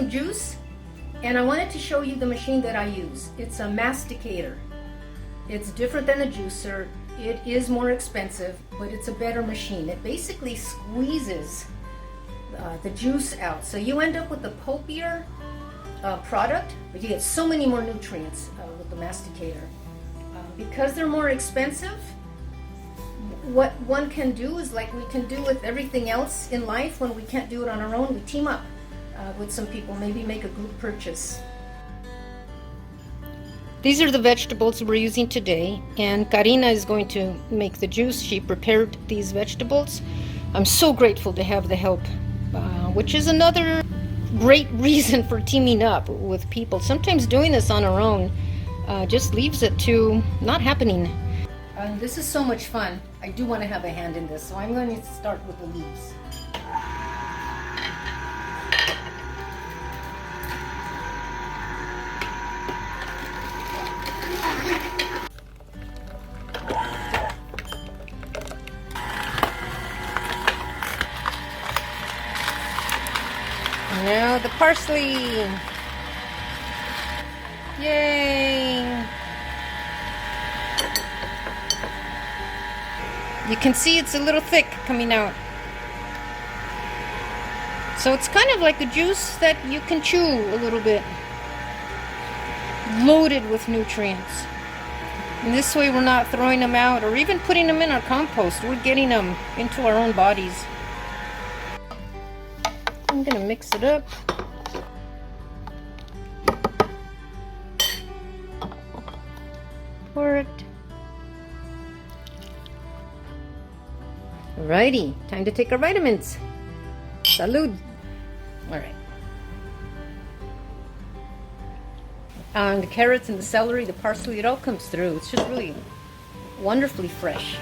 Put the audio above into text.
some juice, and I wanted to show you the machine that I use. It's a Masticator. It's different than a juicer. It is more expensive, but it's a better machine. It basically squeezes the juice out. So you end up with a pulpier product, but you get so many more nutrients with the Masticator. Because they're more expensive, what one can do is like we can do with everything else in life. When we can't do it on our own, we team up with some people, maybe make a group purchase. These are the vegetables we're using today, and Karina is going to make the juice. She prepared these vegetables. I'm so grateful to have the help, which is another great reason for teaming up with people. Sometimes doing this on our own just leaves it to not happening. This is so much fun. I do want to have a hand in this, so I'm going to start with the leaves. Now the parsley. Yay! You can see it's a little thick coming out. So it's kind of like a juice that you can chew a little bit. Loaded with nutrients. And this way we're not throwing them out or even putting them in our compost. We're getting them into our own bodies. I'm going to mix it up. Pour it. Alrighty, time to take our vitamins. Salud. Alright. The carrots and the celery, the parsley, it all comes through. It's just really wonderfully fresh.